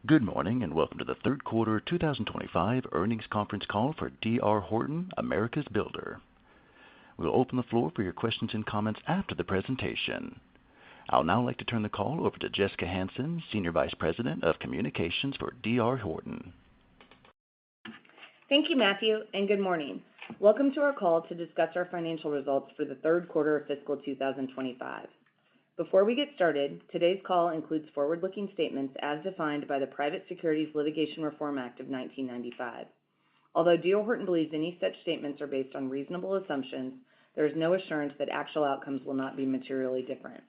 Good morning and welcome to the third quarter 2025 earnings conference call for D.R. Horton, America's Builder. We'll open the floor for your questions and comments after the presentation. I'll now like to turn the call over to Jessica Hansen, Senior Vice President of Communications for D.R. Horton. Thank you, Matthew, and good morning. Welcome to our call to discuss our financial results for the third quarter of fiscal 2025. Before we get started, today's call includes forward-looking statements as defined by the Private Securities Litigation Reform Act of 1995. Although D.R. Horton believes any such statements are based on reasonable assumptions, there is no assurance that actual outcomes will not be materially different.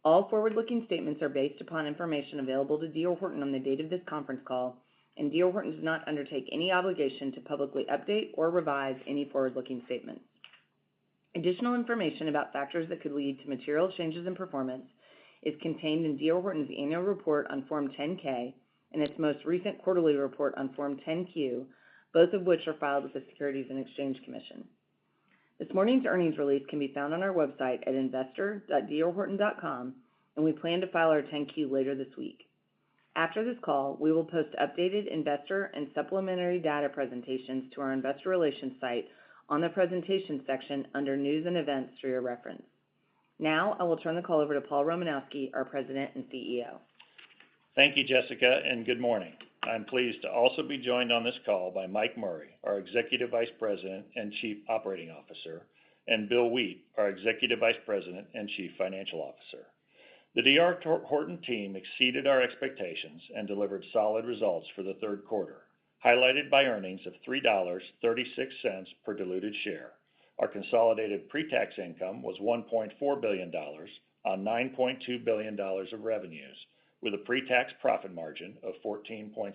All forward-looking statements are based upon information available to D.R. Horton on the date of this conference call, and D.R. Horton does not undertake any obligation to publicly update or revise any forward-looking statements. Additional information about factors that could lead to material changes in performance is contained in D.R. Horton's annual report on Form 10-K and its most recent quarterly report on Form 10-Q, both of which are filed with the Securities and Exchange Commission. This morning's earnings release can be found on our website at investor.drhorton.com, and we plan to file our 10-Q later this week. After this call, we will post updated investor and supplementary data presentations to our investor relations site on the presentation section under News and Events for your reference. Now, I will turn the call over to Paul Romanowski, our President and CEO. Thank you, Jessica, and good morning. I'm pleased to also be joined on this call by Mike Murray, our Executive Vice President and Chief Operating Officer, and Bill Wheat, our Executive Vice President and Chief Financial Officer. The D.R. Horton team exceeded our expectations and delivered solid results for the third quarter, highlighted by earnings of $3.36 per diluted share. Our consolidated pre-tax income was $1.4 billion on $9.2 billion of revenues, with a pre-tax profit margin of 14.7%.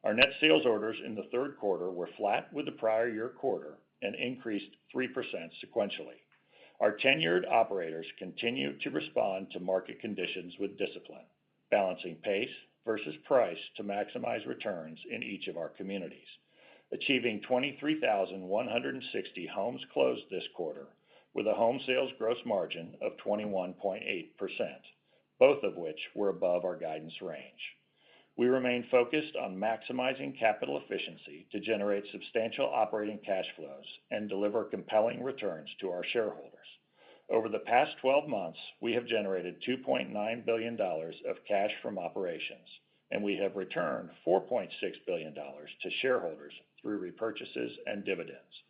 Our net sales orders in the third quarter were flat with the prior year quarter and increased 3% sequentially. Our tenured operators continue to respond to market conditions with discipline, balancing pace versus price to maximize returns in each of our communities, achieving 23,160 homes closed this quarter with a home sales gross margin of 21.8%, both of which were above our guidance range. We remain focused on maximizing capital efficiency to generate substantial operating cash flows and deliver compelling returns to our shareholders. Over the past 12 months, we have generated $2.9 billion of cash from operations, and we have returned $4.6 billion to shareholders through repurchases and dividends.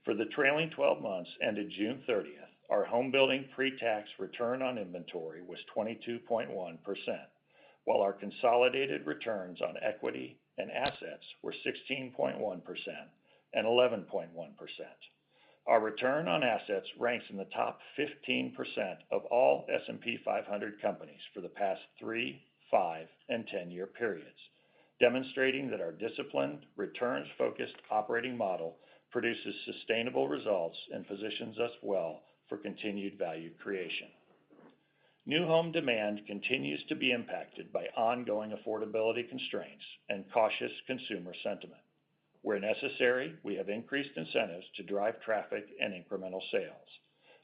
For the trailing 12 months ended June 30th, our home building pre-tax return on inventory was 22.1%, while our consolidated returns on equity and assets were 16.1% and 11.1%. Our return on assets ranks in the top 15% of all S&P 500 companies for the past 3, 5, and 10-year periods, demonstrating that our disciplined, returns-focused operating model produces sustainable results and positions us well for continued value creation. New home demand continues to be impacted by ongoing affordability constraints and cautious consumer sentiment. Where necessary, we have increased incentives to drive traffic and incremental sales.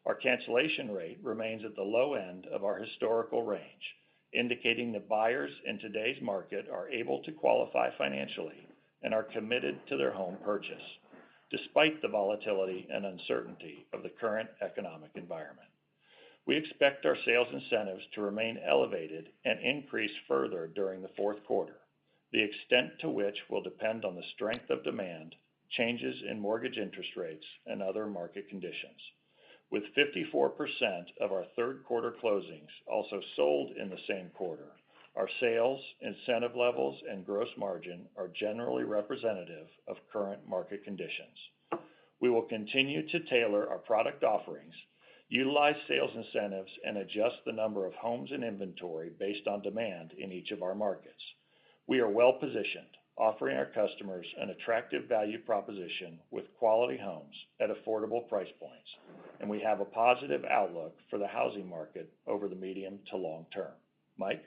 Our cancellation rate remains at the low end of our historical range, indicating that buyers in today's market are able to qualify financially and are committed to their home purchase, despite the volatility and uncertainty of the current economic environment. We expect our sales incentives to remain elevated and increase further during the fourth quarter, the extent to which will depend on the strength of demand, changes in mortgage interest rates, and other market conditions. With 54% of our third quarter closings also sold in the same quarter, our sales, incentive levels, and gross margin are generally representative of current market conditions. We will continue to tailor our product offerings, utilize sales incentives, and adjust the number of homes in inventory based on demand in each of our markets. We are well positioned, offering our customers an attractive value proposition with quality homes at affordable price points, and we have a positive outlook for the housing market over the medium to long term. Mike?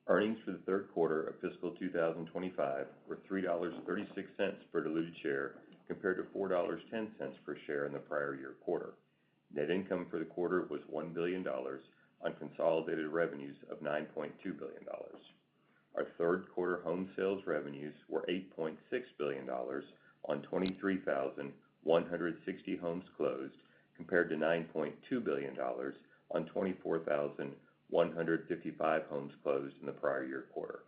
Earnings for the third quarter of fiscal 2025 were $3.36 per diluted share compared to $4.10 per share in the prior year quarter. Net income for the quarter was $1 billion on consolidated revenues of $9.2 billion. Our third quarter home sales revenues were $8.6 billion on 23,160 homes closed, compared to $9.2 billion on 24,155 homes closed in the prior year quarter.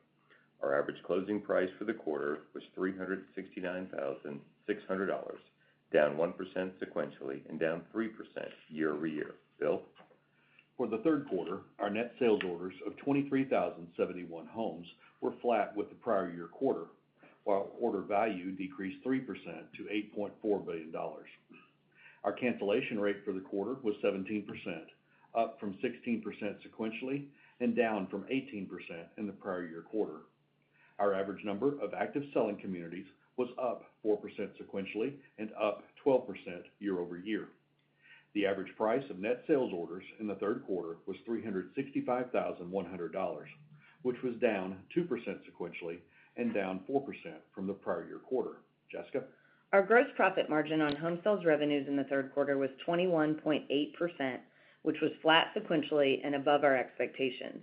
Our average closing price for the quarter was $369,600, down 1% sequentially and down 3% year over year. Bill? For the third quarter, our net sales orders of 23,071 homes were flat with the prior year quarter, while order value decreased 3% to $8.4 billion. Our cancellation rate for the quarter was 17%, up from 16% sequentially and down from 18% in the prior year quarter. Our average number of active selling communities was up 4% sequentially and up 12% year over year. The average price of net sales orders in the third quarter was $365,100, which was down 2% sequentially and down 4% from the prior year quarter. Jessica? Our gross profit margin on home sales revenues in the third quarter was 21.8%, which was flat sequentially and above our expectations.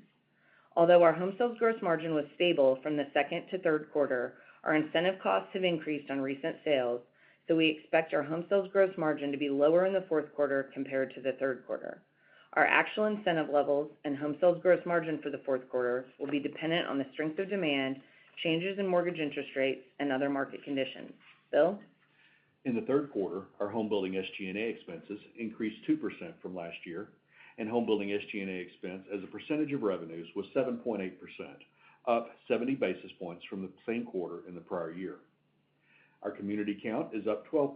Although our home sales gross margin was stable from the second to third quarter, our incentive costs have increased on recent sales, so we expect our home sales gross margin to be lower in the fourth quarter compared to the third quarter. Our actual incentive levels and home sales gross margin for the fourth quarter will be dependent on the strength of demand, changes in mortgage interest rates, and other market conditions. Bill? In the third quarter, our home building SG&A expenses increased 2% from last year, and home building SG&A expense as a percentage of revenues was 7.8%, up 70 basis points from the same quarter in the prior year. Our community count is up 12%,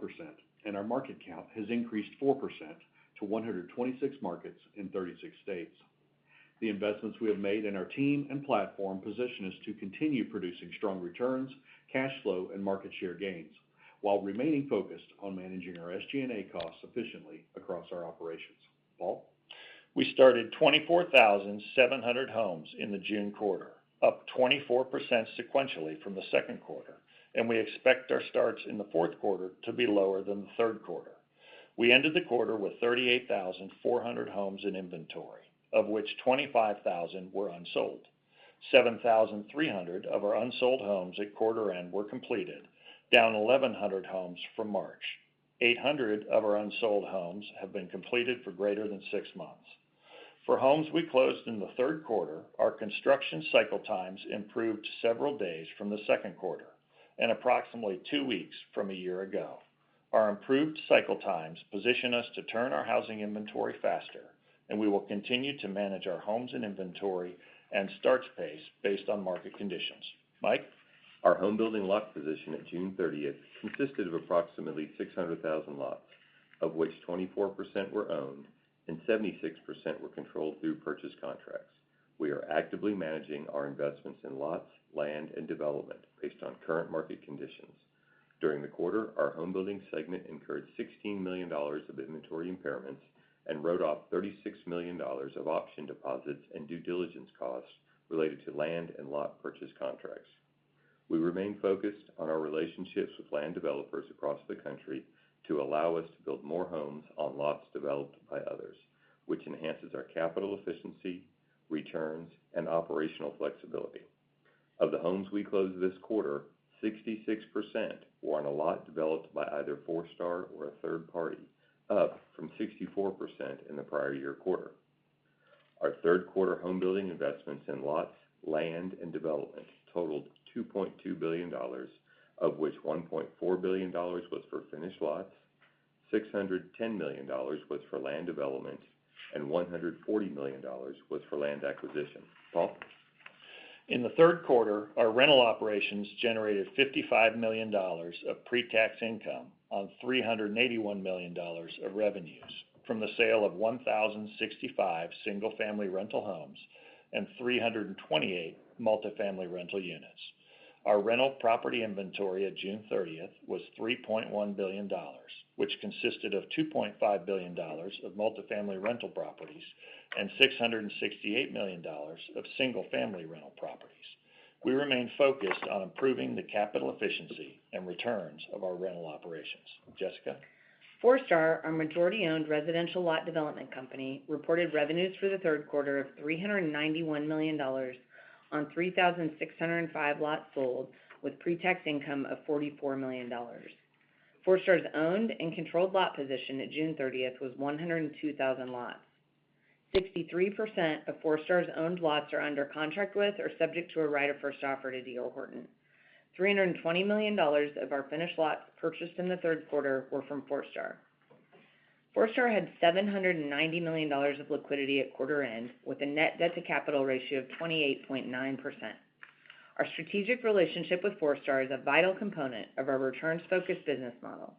and our market count has increased 4% to 126 markets in 36 states. The investments we have made in our team and platform position us to continue producing strong returns, cash flow, and market share gains, while remaining focused on managing our SG&A costs efficiently across our operations. Paul? We started 24,700 homes in the June quarter, up 24% sequentially from the second quarter, and we expect our starts in the fourth quarter to be lower than the third quarter. We ended the quarter with 38,400 homes in inventory, of which 25,000 were unsold. 7,300 of our unsold homes at quarter end were completed, down 1,100 homes from March. 800 of our unsold homes have been completed for greater than 6 months. For homes we closed in the third quarter, our construction cycle times improved several days from the second quarter and approximately 2 weeks from a year ago. Our improved cycle times position us to turn our housing inventory faster, and we will continue to manage our homes in inventory and starts pace based on market conditions. Mike? Our home building lot position at June 30th consisted of approximately 600,000 lots, of which 24% were owned and 76% were controlled through purchase contracts. We are actively managing our investments in lots, land, and development based on current market conditions. During the quarter, our home building segment incurred $16 million of inventory impairments and wrote off $36 million of option deposits and due diligence costs related to land and lot purchase contracts. We remain focused on our relationships with land developers across the country to allow us to build more homes on lots developed by others, which enhances our capital efficiency, returns, and operational flexibility. Of the homes we closed this quarter, 66% were on a lot developed by either Forestar or a third party, up from 64% in the prior year quarter. Our third quarter home building investments in lots, land, and development totaled $2.2 billion, of which $1.4 billion was for finished lots, $610 million was for land development, and $140 million was for land acquisition. Paul? In the third quarter, our rental operations generated $55 million of pre-tax income on $381 million of revenues from the sale of 1,065 single-family rental homes and 328 multifamily rental units. Our rental property inventory at June 30th was $3.1 billion, which consisted of $2.5 billion of multifamily rental properties and $668 million of single-family rental properties. We remain focused on improving the capital efficiency and returns of our rental operations. Jessica? Forestar, our majority-owned residential lot development company, reported revenues for the third quarter of $391 million on on 3,605 lots sold with pre-tax income of $44 million. Forestar's owned and controlled lot position at June 30th was 102,000 lots. 63% of Forestar's owned lots are under contract with or subject to a right of first offer to D.R. Horton. $320 million of our finished lots purchased in the third quarter were from Forestar. Forestar had $790 million of liquidity at quarter end, with a net debt-to-capital ratio of 28.9%. Our strategic relationship with Forestar is a vital component of our returns-focused business model.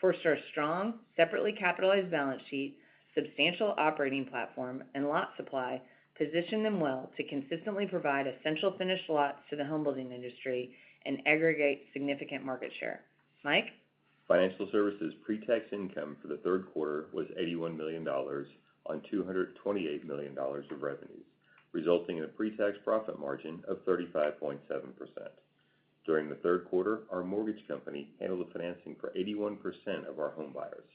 Forestar's strong, separately capitalized balance sheet, substantial operating platform, and lot supply position them well to consistently provide essential finished lots to the homebuilding industry and aggregate significant market share. Mike? Financial Services pre-tax income for the third quarter was $81 million on $228 million of revenues, resulting in a pre-tax profit margin of 35.7%. During the third quarter, our mortgage company handled the financing for 81% of our home buyers.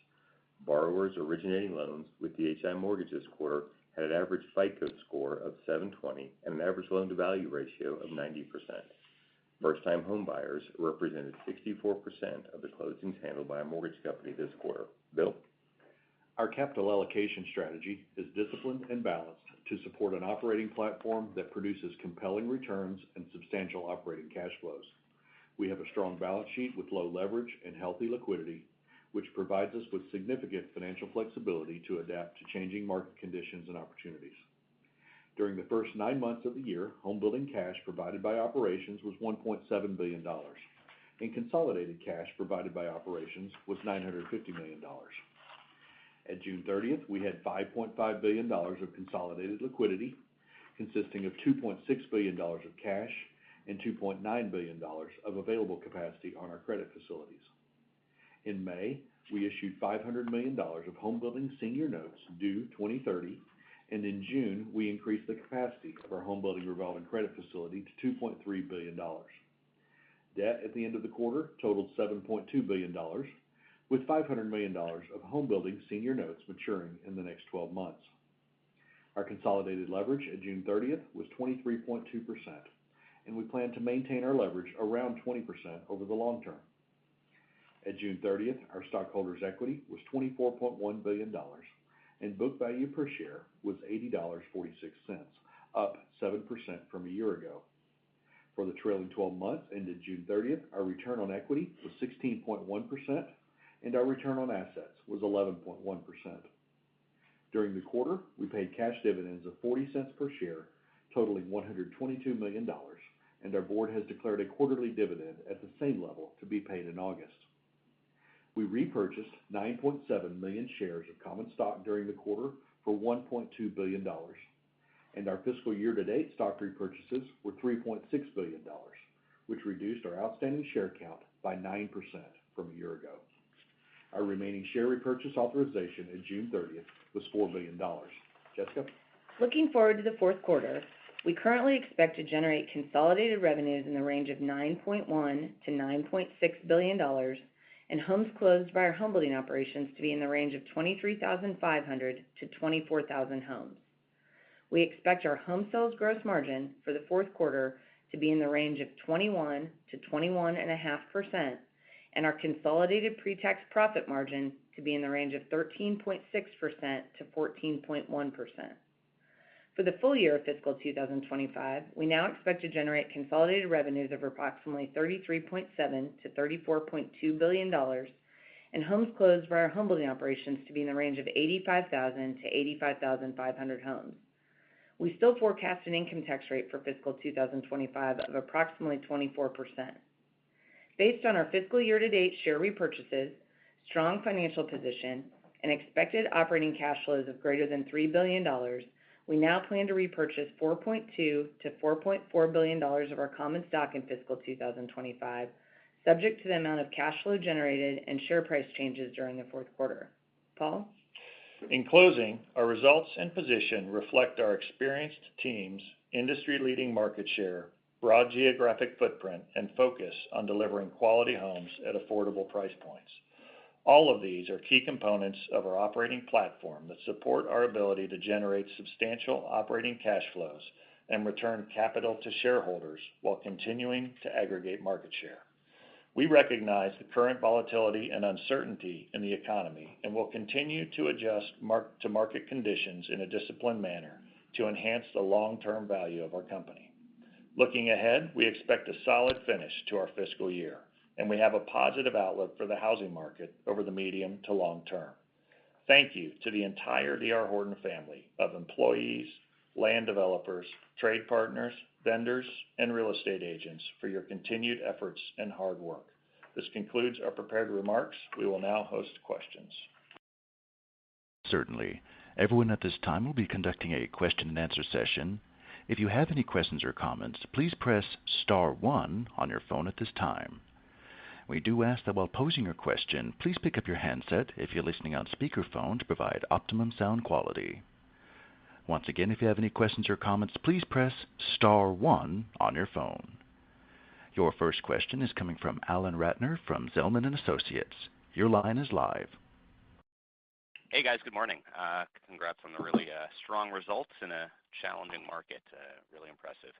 Borrowers originating loans with DHI Mortgage this quarter had an average FICO score of 720 and an average loan-to-value ratio of 90%. First-time home buyers represented 64% of the closings handled by a mortgage company this quarter. Bill? Our capital allocation strategy is disciplined and balanced to support an operating platform that produces compelling returns and substantial operating cash flows. We have a strong balance sheet with low leverage and healthy liquidity, which provides us with significant financial flexibility to adapt to changing market conditions and opportunities. During the first 9 months of the year, homebuilding cash provided by operations was $1.7 billion, and consolidated cash provided by operations was $950 million. At June 30th, we had $5.5 billion of consolidated liquidity, consisting of $2.6 billion of cash and $2.9 billion of available capacity on our credit facilities. In May, we issued $500 million of homebuilding senior notes due 2030, and in June, we increased the capacity of our homebuilding revolving credit facility to $2.3 billion. Debt at the end of the quarter totaled $7.2 billion, with $500 million of homebuilding senior notes maturing in the next 12 months. Our consolidated leverage at June 30th was 23.2%, and we plan to maintain our leverage around 20% over the long term. At June 30th, our stockholders' equity was $24.1 billion, and book value per share was $80.46, up 7% from a year ago. For the trailing 12 months ended June 30th, our return on equity was 16.1%, and our return on assets was 11.1%. During the quarter, we paid cash dividends of 40 cents per share, totaling $122 million, and our board has declared a quarterly dividend at the same level to be paid in August. We repurchased 9.7 million shares of common stock during the quarter for $1.2 billion, and our fiscal year-to-date stock repurchases were $3.6 billion, which reduced our outstanding share count by 9% from a year ago. Our remaining share repurchase authorization at June 30th was $4 billion. Jessica? Looking forward to the fourth quarter, we currently expect to generate consolidated revenues in the range of $9.1 to $9.6 billion, and homes closed by our homebuilding operations to be in the range of 23,500 to 24,000 homes. We expect our home sales gross margin for the fourth quarter to be in the range of 21 to 21.5%, and our consolidated pre-tax profit margin to be in the range of 13.6% to 14.1%. For the full year of fiscal 2025, we now expect to generate consolidated revenues of approximately $33.7 to $34.2 billion, and homes closed by our homebuilding operations to be in the range of 85,000 to 85,500 homes. We still forecast an income tax rate for fiscal 2025 of approximately 24%. Based on our fiscal year-to-date share repurchases, strong financial position, and expected operating cash flows of greater than $3 billion, we now plan to repurchase $4.2 to $4.4 billion of our common stock in fiscal 2025, subject to the amount of cash flow generated and share price changes during the fourth quarter. Paul? In closing, our results and position reflect our experienced teams, industry-leading market share, broad geographic footprint, and focus on delivering quality homes at affordable price points. All of these are key components of our operating platform that support our ability to generate substantial operating cash flows and return capital to shareholders while continuing to aggregate market share. We recognize the current volatility and uncertainty in the economy and will continue to adjust to market conditions in a disciplined manner to enhance the long-term value of our company. Looking ahead, we expect a solid finish to our fiscal year, and we have a positive outlook for the housing market over the medium to long term. Thank you to the entire D.R. Horton family of employees, land developers, trade partners, vendors, and real estate agents for your continued efforts and hard work. This concludes our prepared remarks. We will now host questions. Certainly. Everyone at this time will be conducting a question and answer session. If you have any questions or comments, please press star one on your phone at this time. We do ask that while posing your question, please pick up your handset if you're listening on speakerphone to provide optimum sound quality. Once again, if you have any questions or comments, please press star one on your phone. Your first question is coming from Alan Ratner from Zelman & Associates. Your line is live. Hey guys, good morning. Congrats on the really strong results in a challenging market. Really impressive.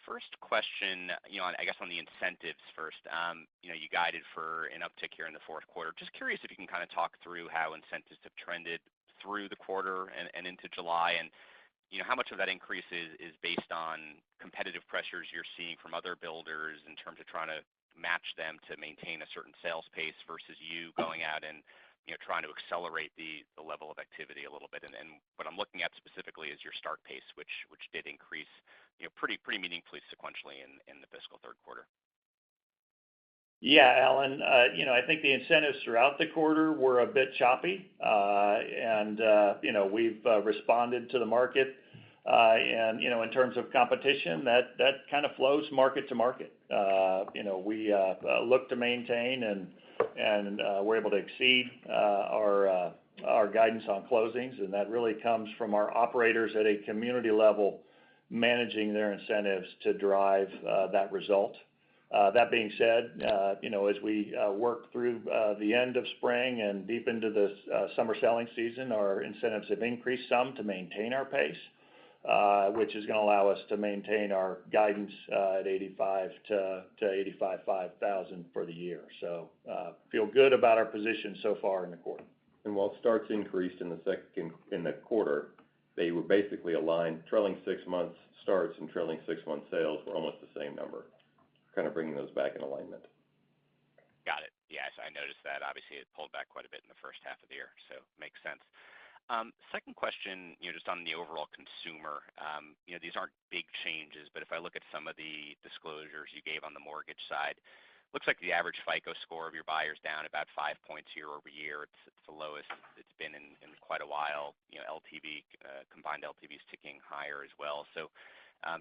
First question, I guess on the incentives first. You guided for an uptick here in the fourth quarter. Just curious if you can kind of talk through how incentives have trended through the quarter and into July, and how much of that increase is based on competitive pressures you're seeing from other builders in terms of trying to match them to maintain a certain sales pace versus you going out and trying to accelerate the level of activity a little bit. And what I'm looking at specifically is your start pace, which did increase pretty meaningfully sequentially in the fiscal third quarter. Yeah, Alan, I think the incentives throughout the quarter were a bit choppy, and we've responded to the market, and in terms of competition, that kind of flows market to market. We look to maintain and we're able to exceed our guidance on closings, and that really comes from our operators at a community level managing their incentives to drive that result. That being said, as we work through the end of spring and deep into the summer selling season, our incentives have increased some to maintain our pace, which is going to allow us to maintain our guidance at 85 to 85,500 for the year. So feel good about our position so far in the quarter. And while starts increased in the quarter, they were basically aligned. Trailing 6 months starts and trailing 6 month sales were almost the same number, kind of bringing those back in alignment. Got it. Yes, I noticed that. Obviously, it pulled back quite a bit in the first half of the year, so makes sense. Second question, just on the overall consumer. These aren't big changes, but if I look at some of the disclosures you gave on the mortgage side, looks like the average FICO score of your buyers down about 5 points year over year. It's the lowest it's been in quite a while. LTV, combined LTV is ticking higher as well. So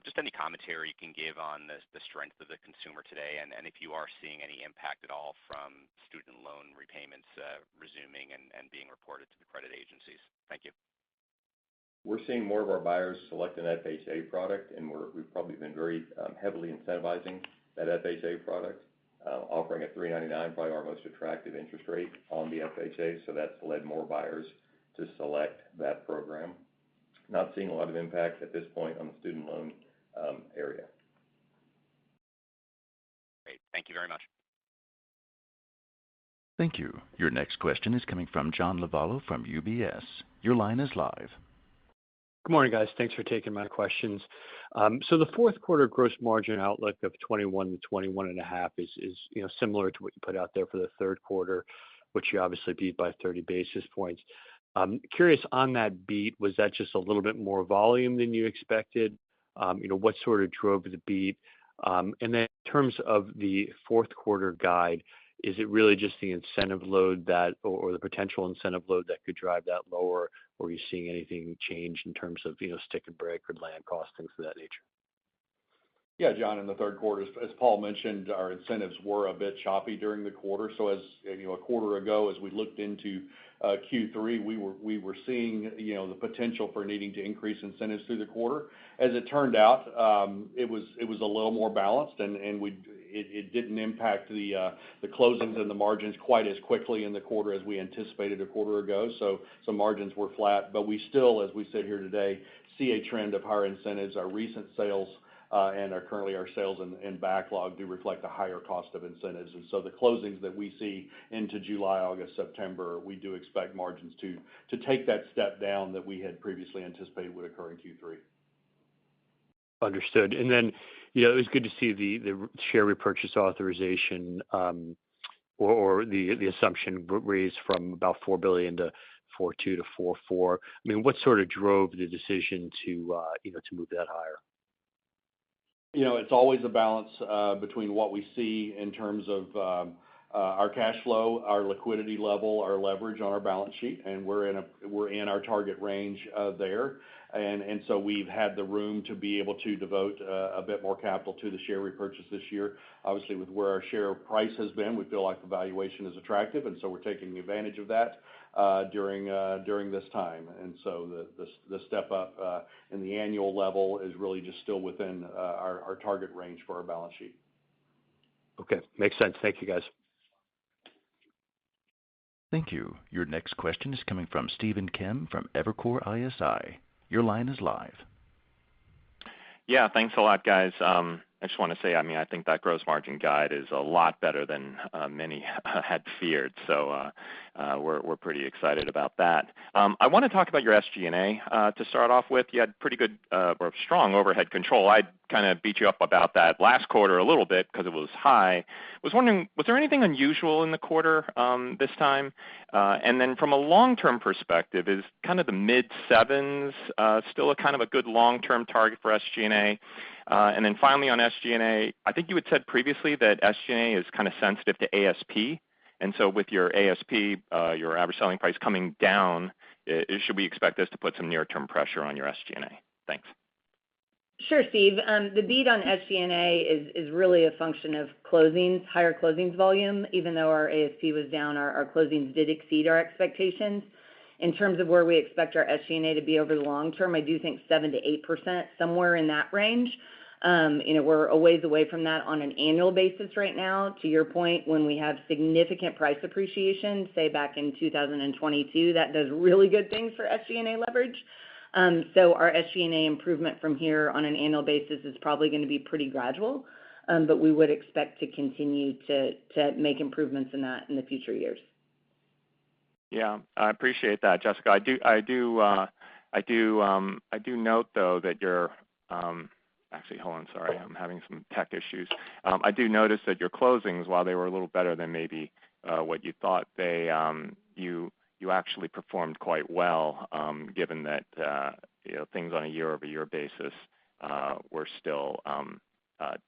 just any commentary you can give on the strength of the consumer today, and if you are seeing any impact at all from student loan repayments resuming and being reported to the credit agencies. Thank you. We're seeing more of our buyers select an FHA product, and we've probably been very heavily incentivizing that FHA product, offering at $3.99, probably our most attractive interest rate on the FHA, so that's led more buyers to select that program. Not seeing a lot of impact at this point on the student loan area. Great. Thank you very much. Thank you. Your next question is coming from John Lovallo from UBS. Your line is live. Good morning, guys. Thanks for taking my questions. So the fourth quarter gross margin outlook of 21 to 21.5 is similar to what you put out there for the third quarter, which you obviously beat by 30 basis points. Curious on that beat, was that just a little bit more volume than you expected? What sort of drove the beat? And then in terms of the fourth quarter guide, is it really just the incentive load that, or the potential incentive load that could drive that lower? Or are you seeing anything change in terms of, stick and brick or land costs, things of that nature? Yeah, John, in the third quarter, as Paul mentioned, our incentives were a bit choppy during the quarter. So as a quarter ago, as we looked into Q3, we were seeing the potential for needing to increase incentives through the quarter. As it turned out, it was a little more balanced, and it didn't impact the closings and the margins quite as quickly in the quarter as we anticipated a quarter ago. So margins were flat, but we still, as we sit here today, see a trend of higher incentives. Our recent sales and currently our sales and backlog do reflect a higher cost of incentives. And so the closings that we see into July, August, September, we do expect margins to take that step down that we had previously anticipated would occur in Q3. Understood. And then, it was good to see the share repurchase authorization, or the assumption raised from about $4 billion to 4.2 to 4.4. I mean, what sort of drove the decision to move that higher? It's always a balance between what we see in terms of our cash flow, our liquidity level, our leverage on our balance sheet, and we're in our target range there. And so we've had the room to be able to devote a bit more capital to the share repurchase this year. Obviously, with where our share price has been, we feel like the valuation is attractive, and so we're taking advantage of that during this time. And so the step up in the annual level is really just still within our target range for our balance sheet. Okay, makes sense. Thank you, guys. Thank you. Your next question is coming from Stephen Kim from Evercore ISI. Your line is live. Yeah, thanks a lot, guys. I just want to say, I think that gross margin guide is a lot better than many had feared. So we're pretty excited about that. I want to talk about your SG&A to start off with. You had pretty good or strong overhead control. I kind of beat you up about that last quarter a little bit because it was high. Was wondering, was there anything unusual in the quarter this time? And then from a long-term perspective, is kind of the mid-sevens still a kind of a good long-term target for SG&A? And then finally on SG&A, I think you had said previously that SG&A is kind of sensitive to ASP. And so with your ASP, your average selling price coming down, should we expect this to put some near-term pressure on your SG&A? Thanks. Sure, Steve. The beat on SG&A is really a function of closings, higher closings volume. Even though our ASP was down, our closings did exceed our expectations. In terms of where we expect our SG&A to be over the long term, I do think 7 to 8%, somewhere in that range. We're a ways away from that on an annual basis right now. To your point, when we have significant price appreciation, say back in 2022, that does really good things for SG&A leverage. So our SG&A improvement from here on an annual basis is probably going to be pretty gradual, but we would expect to continue to make improvements in that in the future years. Yeah, I appreciate that, Jessica. I do note though that you're actually, hold on, sorry, I'm having some tech issues. I do notice that your closings, while they were a little better than maybe what you thought, you actually performed quite well, given that things on a year-over-year basis were still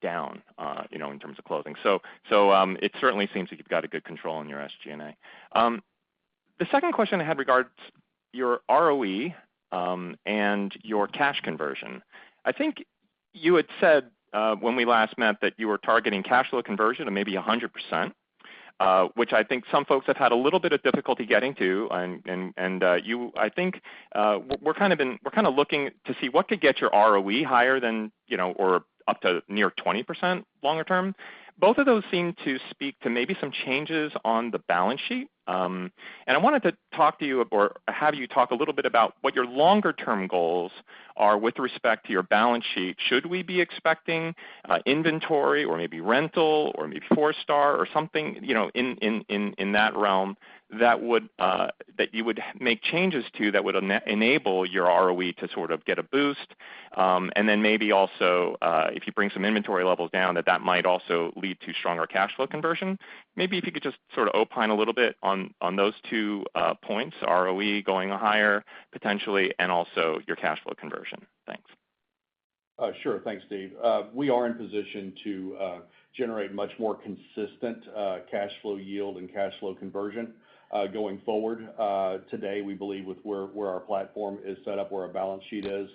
down, in terms of closing. So it certainly seems like you've got a good control on your SG&A. The second question I had regards your ROE and your cash conversion. I think you had said when we last met that you were targeting cash flow conversion of maybe 100%. Which I think some folks have had a little bit of difficulty getting to, and I think we're kind of looking to see what could get your ROE higher than or up to near 20% longer term. Both of those seem to speak to maybe some changes on the balance sheet. And I wanted to talk to you or have you talk a little bit about what your longer term goals are with respect to your balance sheet. Should we be expecting inventory or maybe rental or maybe 4-star or something, in that realm that you would make changes to that would enable your ROE to sort of get a boost? And then maybe also if you bring some inventory levels down, that might also lead to stronger cash flow conversion. Maybe if you could just sort of opine a little bit on those 2 points, ROE going higher potentially, and also your cash flow conversion. Thanks. Sure. Thanks, Steve. We are in position to generate much more consistent cash flow yield and cash flow conversion going forward. Today, we believe with where our platform is set up, where our balance sheet is,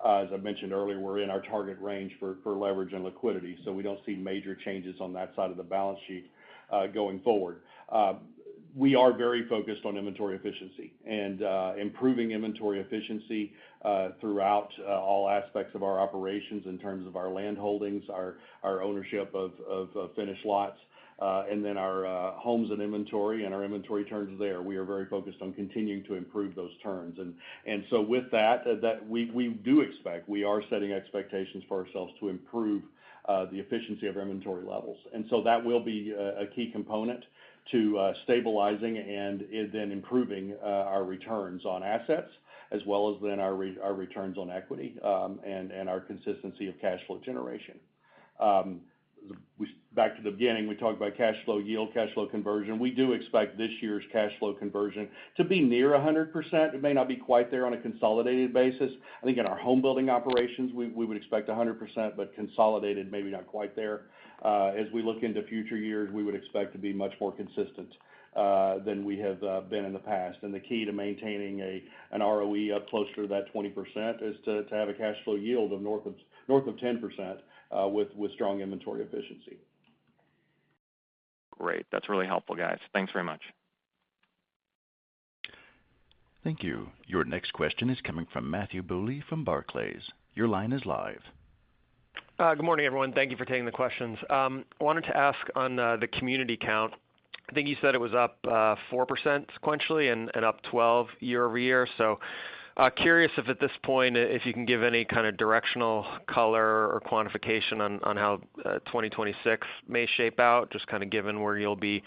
as I mentioned earlier, we're in our target range for leverage and liquidity, so we don't see major changes on that side of the balance sheet going forward. we are very focused on inventory efficiency and improving inventory efficiency throughout all aspects of our operations in terms of our land holdings, our ownership of finished lots, and then our homes and inventory and our inventory turns there. We are very focused on continuing to improve those turns. And so with that we do expect, we are setting expectations for ourselves to improve the efficiency of our inventory levels. And so that will be a key component to stabilizing and then improving our returns on assets, as well as then our returns on equity, and our consistency of cash flow generation. Back to the beginning, we talked about cash flow yield, cash flow conversion. We do expect this year's cash flow conversion to be near 100%. It may not be quite there on a consolidated basis. I think in our home building operations, we would expect 100%, but consolidated, maybe not quite there. As we look into future years, we would expect to be much more consistent than we have been in the past. And the key to maintaining an ROE up closer to that 20% is to have a cash flow yield of north of 10% with strong inventory efficiency. Great. That's really helpful, guys. Thanks very much. Thank you. Your next question is coming from Matthew Bouley from Barclays. Your line is live. Good morning, everyone. Thank you for taking the questions. I wanted to ask on the community count. I think you said it was up 4% sequentially and up 12 year over year. So curious if at this point, if you can give any kind of directional color or quantification on how 2026 may shape out, just kind of given where you'll be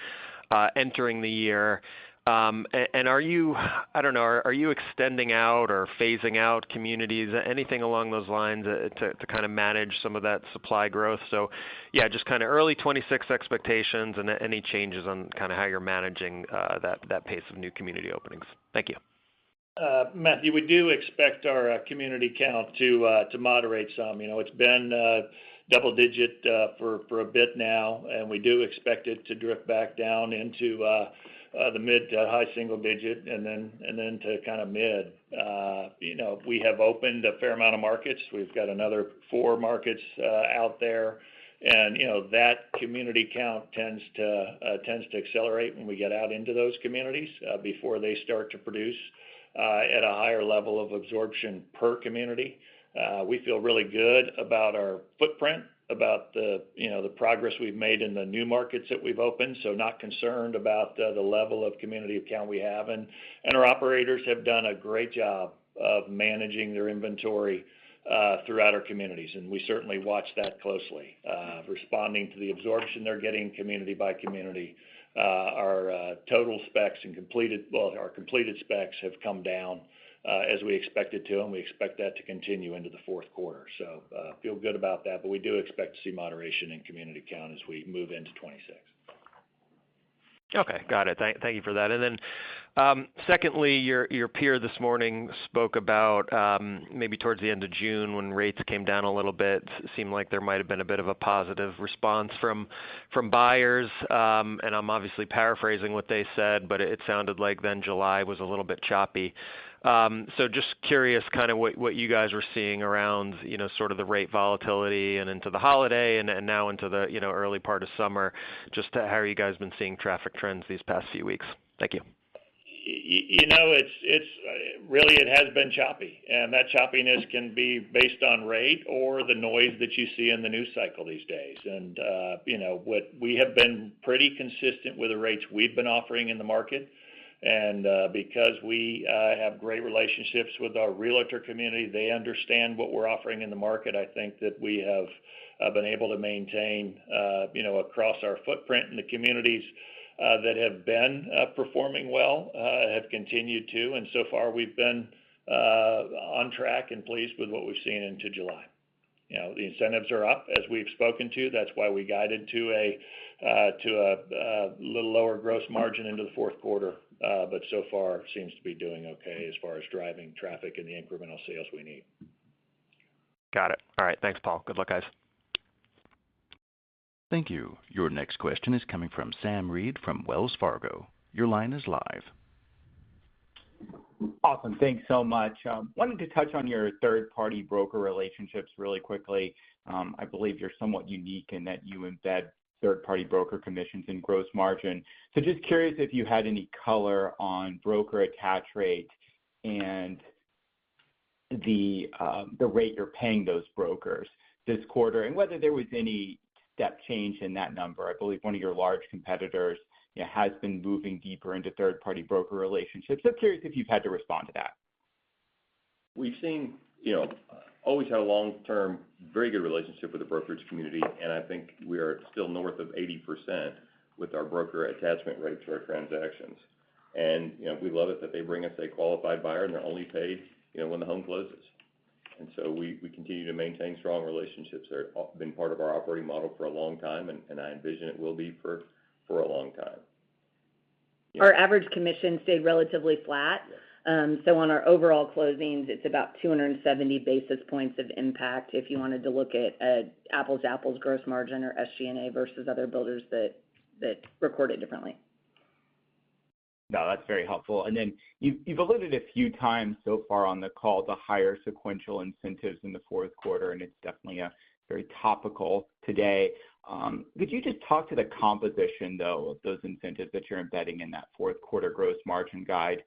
entering the year. And are you, I don't know, are you extending out or phasing out communities, anything along those lines to kind of manage some of that supply growth? So yeah, just kind of early 26 expectations and any changes on kind of how you're managing that pace of new community openings. Thank you. Matthew, we do expect our community count to moderate some. You know, it's been double digit for a bit now, and we do expect it to drift back down into the mid to high single digit, and then to kind of mid. You know, we have opened a fair amount of markets. We've got another 4 markets out there, and you know that community count tends to accelerate when we get out into those communities before they start to produce at a higher level of absorption per community. We feel really good about our footprint, about the progress we've made in the new markets that we've opened, so not concerned about the level of community count we have. And our operators have done a great job of managing their inventory throughout our communities, and we certainly watch that closely, responding to the absorption they're getting community by community. Our total specs and our completed specs have come down as we expected to, and we expect that to continue into the fourth quarter. So feel good about that, but we do expect to see moderation in community count as we move into 26. Okay, got it. Thank you for that. And then secondly, your peer this morning spoke about maybe towards the end of June when rates came down a little bit, it seemed like there might have been a bit of a positive response from buyers. And I'm obviously paraphrasing what they said, but it sounded like then July was a little bit choppy. So just curious kind of what you guys were seeing around, you know, sort of the rate volatility and into the holiday and now into the, you know, early part of summer, just how are you guys been seeing traffic trends these past few weeks? Thank you. You know, it's really, it has been choppy, and that choppiness can be based on rate or the noise that you see in the news cycle these days. And, you know, what we have been pretty consistent with the rates we've been offering in the market. And because we have great relationships with our realtor community, they understand what we're offering in the market. I think that we have been able to maintain, you know, across our footprint in the communities that have been performing well, have continued to. And so far, we've been on track and pleased with what we've seen into July. You know, the incentives are up, as we've spoken to. That's why we guided to a little lower gross margin into the fourth quarter. But so far seems to be doing okay as far as driving traffic and the incremental sales we need. Got it. All right. Thanks, Paul. Good luck, guys. Thank you. Your next question is coming from Sam Reed from Wells Fargo. Your line is live. Awesome. Thanks so much. Wanted to touch on your third-party broker relationships really quickly. I believe you're somewhat unique in that you embed third-party broker commissions and gross margin. So just curious if you had any color on broker attach rate and the rate you're paying those brokers this quarter, and whether there was any step change in that number. I believe one of your large competitors has been moving deeper into third-party broker relationships. So curious if you've had to respond to that. We've seen, always had a long-term, very good relationship with the brokerage community, and I think we are still north of 80% with our broker attachment rate to our transactions. And, we love it that they bring us a qualified buyer and they're only paid, when the home closes. And so we continue to maintain strong relationships. They've been part of our operating model for a long time, and I envision it will be for a long time. Our average commission stayed relatively flat. So on our overall closings, it's about 270 basis points of impact if you wanted to look at apples to apples gross margin or SG&A versus other builders that record it differently. No, that's very helpful. And then you've alluded a few times so far on the call to higher sequential incentives in the fourth quarter, and it's definitely a very topical today. Could you just talk to the composition, though, of those incentives that you're embedding in that fourth quarter gross margin guide?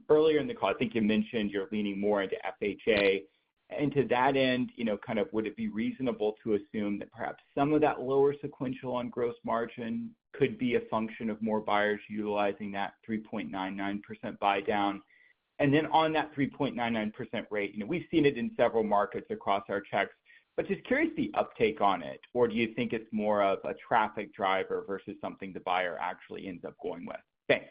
Earlier in the call, I think you mentioned you're leaning more into FHA. And to that end, would it be reasonable to assume that perhaps some of that lower sequential on gross margin could be a function of more buyers utilizing that 3.99% buy down? And then on that 3.99% rate, we've seen it in several markets across our checks, but just curious the uptake on it, or do you think it's more of a traffic driver versus something the buyer actually ends up going with? Thanks.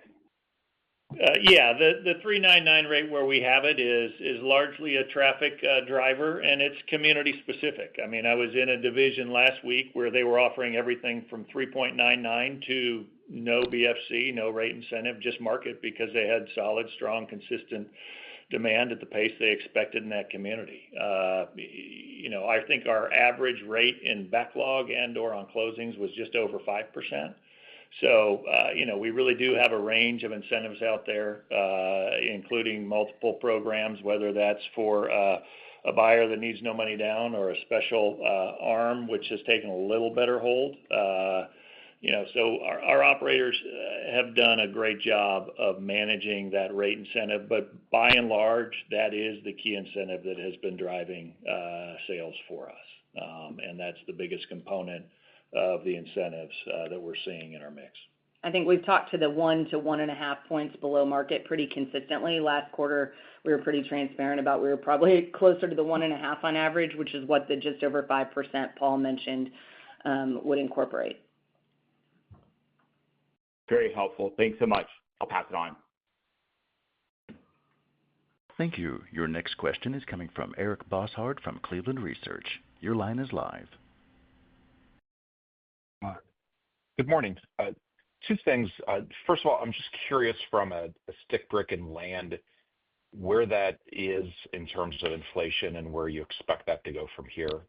The 399 rate where we have it is largely a traffic driver, and it's community specific. I mean, I was in a division last week where they were offering everything from 3.99 to no BFC, no rate incentive, just market, because they had solid, strong, consistent demand at the pace they expected in that community. I think our average rate in backlog and or on closings was just over 5%. So, we really do have a range of incentives out there, including multiple programs, whether that's for a buyer that needs no money down or a special arm, which has taken a little better hold. So our operators have done a great job of managing that rate incentive, but by and large, that is the key incentive that has been driving sales for us. And that's the biggest component of the incentives that we're seeing in our mix. I think we've talked to the 1 to 1.5 points below market pretty consistently. Last quarter, we were pretty transparent about we were probably closer to the 1.5 on average, which is what the just over 5% Paul mentioned would incorporate. Very helpful. Thanks so much. I'll pass it on. Thank you. Your next question is coming from Eric Bosshard from Cleveland Research. Your line is live. Good morning. Two things. First of all, I'm just curious from a stick, brick, and land, where that is in terms of inflation and where you expect that to go from here.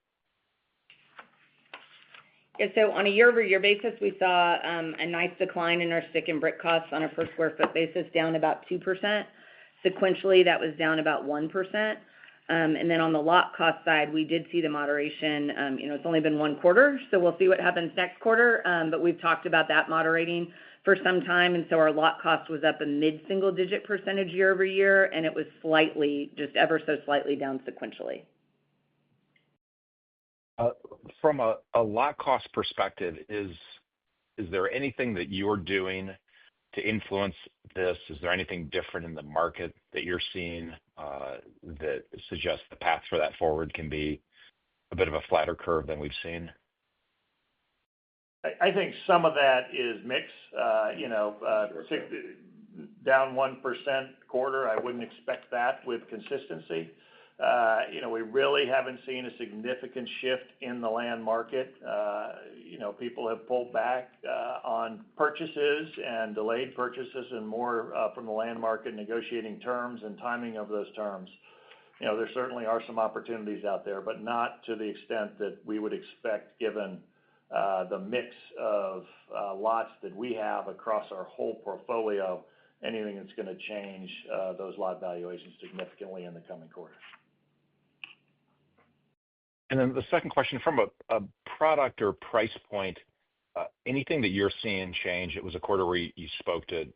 Yeah, so on a year-over-year basis, we saw a nice decline in our stick and brick costs on a per square foot basis, down about 2%. Sequentially, that was down about 1%. And then on the lot cost side, we did see the moderation. It's only been one quarter, so we'll see what happens next quarter. But we've talked about that moderating for some time, and so our lot cost was up a mid-single-digit percentage year over year, and it was slightly, just ever so slightly down sequentially. From a lot cost perspective, is there anything that you're doing to influence this? Is there anything different in the market that you're seeing that suggests the path for that forward can be a bit of a flatter curve than we've seen? I think some of that is mix. Down 1% quarter, I wouldn't expect that with consistency. We really haven't seen a significant shift in the land market. People have pulled back on purchases and delayed purchases and more from the land market negotiating terms and timing of those terms. There certainly are some opportunities out there, but not to the extent that we would expect given the mix of lots that we have across our whole portfolio, anything that's going to change those lot valuations significantly in the coming quarters. And then the second question, from a product or price point, anything that you're seeing change? It was a quarter where you spoke to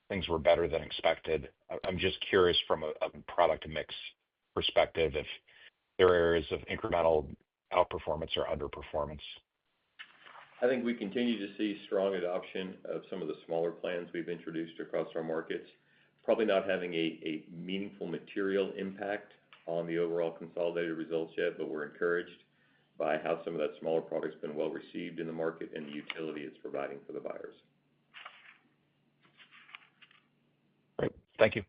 things were better than expected. I'm just curious from a product mix perspective if there are areas of incremental outperformance or underperformance. I think we continue to see strong adoption of some of the smaller plans we've introduced across our markets, probably not having a meaningful material impact on the overall consolidated results yet, but we're encouraged by how some of that smaller product's been well received in the market and the utility it's providing for the buyers. Great. Thank you.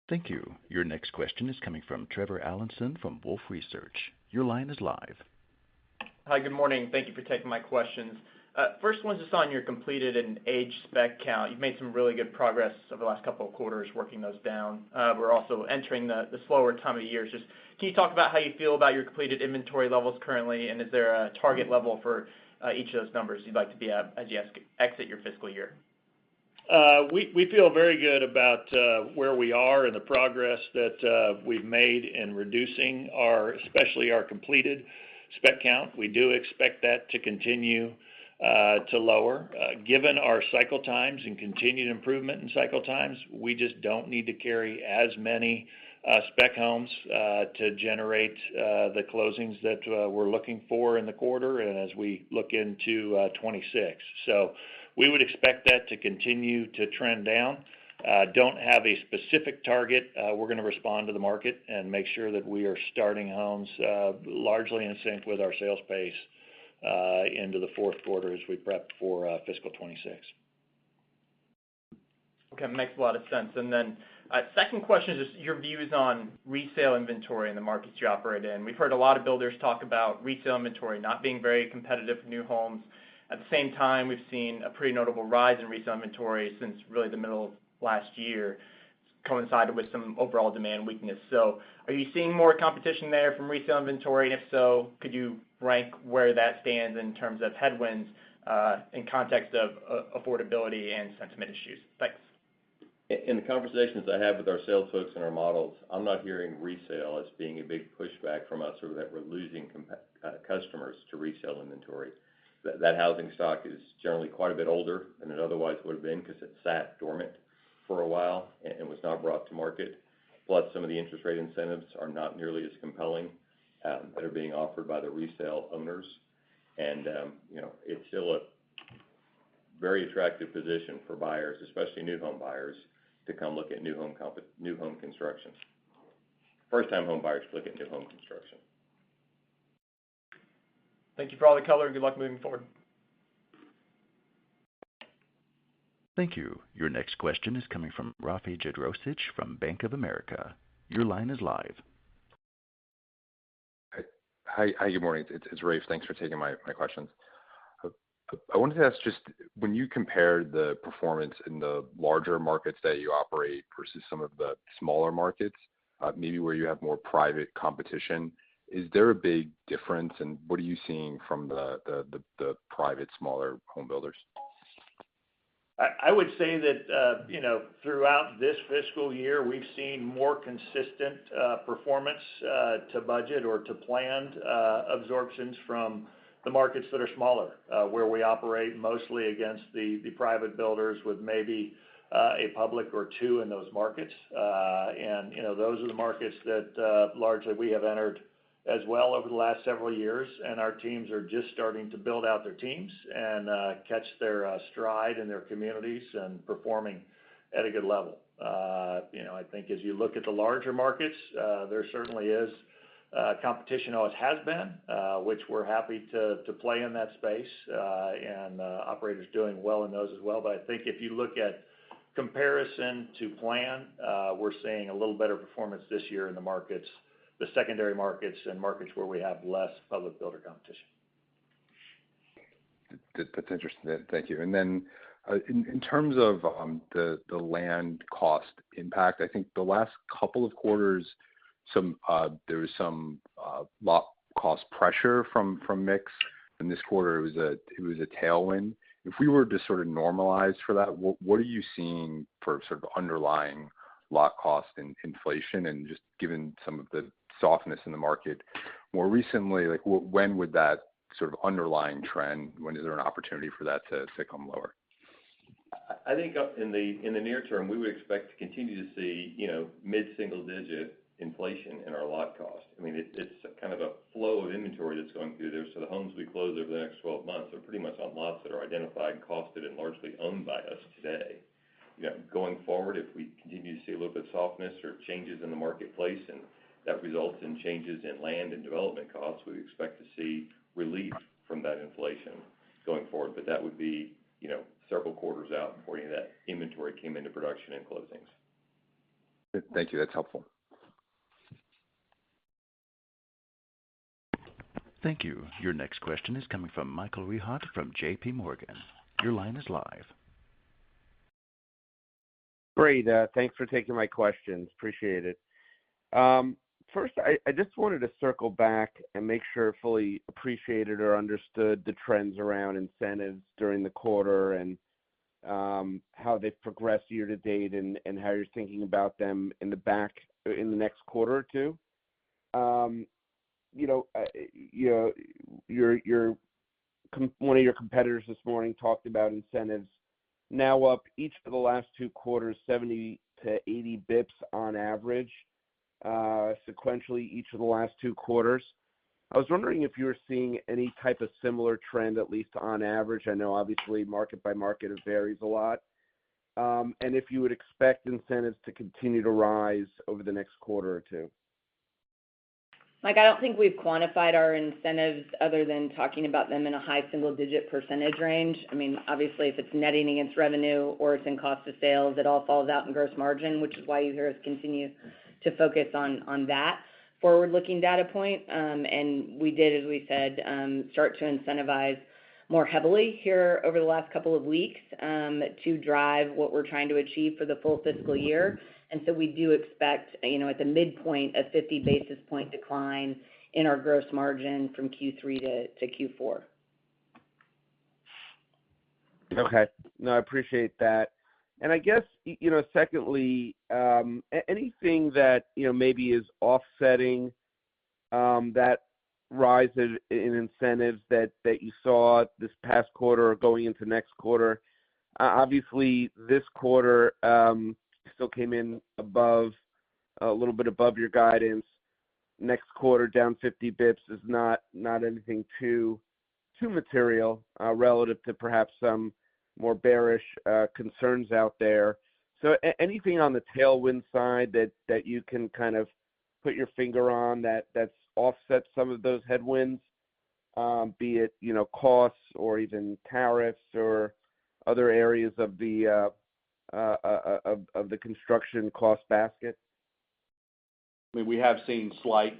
Thank you. Your next question is coming from Trevor Allinson from Wolfe Research. Your line is live. Hi, good morning. Thank you for taking my questions. First one's just on your completed and aged spec count. You've made some really good progress over the last couple of quarters working those down. We're also entering the slower time of year. Just can you talk about how you feel about your completed inventory levels currently, and is there a target level for each of those numbers you'd like to be at as you exit your fiscal year? We feel very good about where we are and the progress that we've made in reducing especially our completed spec count. We do expect that to continue to lower. Given our cycle times and continued improvement in cycle times, we just don't need to carry as many spec homes to generate the closings that we're looking for in the quarter and as we look into 26. So we would expect that to continue to trend down. Don't have a specific target. We're going to respond to the market and make sure that we are starting homes largely in sync with our sales pace into the fourth quarter as we prep for fiscal 26. Okay, makes a lot of sense. And then second question is just your views on resale inventory in the markets you operate in. We've heard a lot of builders talk about resale inventory not being very competitive for new homes. At the same time, we've seen a pretty notable rise in resale inventory since really the middle of last year, coincided with some overall demand weakness. So are you seeing more competition there from resale inventory? And if so, could you rank where that stands in terms of headwinds in context of affordability and sentiment issues? Thanks. In the conversations I have with our sales folks and our models, I'm not hearing resale as being a big pushback from us or that we're losing customers to resale inventory. That housing stock is generally quite a bit older than it otherwise would have been because it sat dormant for a while and was not brought to market. Plus, some of the interest rate incentives are not nearly as compelling that are being offered by the resale owners. And, it's still a very attractive position for buyers, especially new home buyers, to come look at new home construction. First-time home buyers look at new home construction. Thank you for all the color and good luck moving forward. Thank you. Your next question is coming from Rafe Jadrosich from Bank of America. Your line is live. Hi, good morning. It's Rafe. Thanks for taking my questions. I wanted to ask just when you compare the performance in the larger markets that you operate versus some of the smaller markets, maybe where you have more private competition, is there a big difference, and what are you seeing from the private smaller home builders? I would say that, throughout this fiscal year, we've seen more consistent performance to budget or to planned absorptions from the markets that are smaller, where we operate mostly against the private builders with maybe a public or two in those markets. And those are the markets that largely we have entered as well over the last several years, and our teams are just starting to build out their teams and catch their stride in their communities and performing at a good level. I think as you look at the larger markets, there certainly is competition, always has been, which we're happy to play in that space, and operators doing well in those as well. But I think if you look at comparison to plan, we're seeing a little better performance this year in the markets, the secondary markets and markets where we have less public builder competition. That's interesting. Thank you. And then in terms of the land cost impact, I think the last couple of quarters, there was some lot cost pressure from mix. And this quarter, it was a tailwind. If we were to sort of normalize for that, what are you seeing for sort of underlying lot cost and inflation? And just given some of the softness in the market more recently, like when would that sort of underlying trend? When is there an opportunity for that to come lower? I think in the near term, we would expect to continue to see, mid-single digit inflation in our lot cost. I mean, it's kind of a flow of inventory that's going through there. So the homes we close over the next 12 months are pretty much on lots that are identified, costed, and largely owned by us today. Going forward, if we continue to see a little bit of softness or changes in the marketplace, and that results in changes in land and development costs, we expect to see relief from that inflation going forward. But that would be, several quarters out before any of that inventory came into production and closings. Thank you. That's helpful. Thank you. Your next question is coming from Michael Rehaut from J.P. Morgan. Your line is live. Great. Thanks for taking my questions. Appreciate it. First, I just wanted to circle back and make sure I fully appreciated or understood the trends around incentives during the quarter and how they've progressed year to date and how you're thinking about them in the next quarter or two. One of your competitors this morning talked about incentives now up each of the last 2 quarters, 70 to 80 bips on average, sequentially each of the last 2 quarters. I was wondering if you were seeing any type of similar trend, at least on average. I know obviously market by market it varies a lot. And if you would expect incentives to continue to rise over the next quarter or two. Mike, I don't think we've quantified our incentives other than talking about them in a high single-digit percentage range. I mean, obviously, if it's netting against revenue or it's in cost of sales, it all falls out in gross margin, which is why you hear us continue to focus on that forward-looking data point. And we did, as we said, start to incentivize more heavily here over the last couple of weeks to drive what we're trying to achieve for the full fiscal year. And so we do expect, at the midpoint, a 50 basis point decline in our gross margin from Q3 to Q4. Okay. No, I appreciate that. And I guess, secondly, anything that, maybe is offsetting that rise in incentives that you saw this past quarter or going into next quarter. Obviously, this quarter still came in a little bit above your guidance. Next quarter, down 50 bips is not anything too material relative to perhaps some more bearish concerns out there. So anything on the tailwind side that you can kind of put your finger on that's offset some of those headwinds, be it costs or even tariffs or other areas of the construction cost basket? I mean, we have seen slight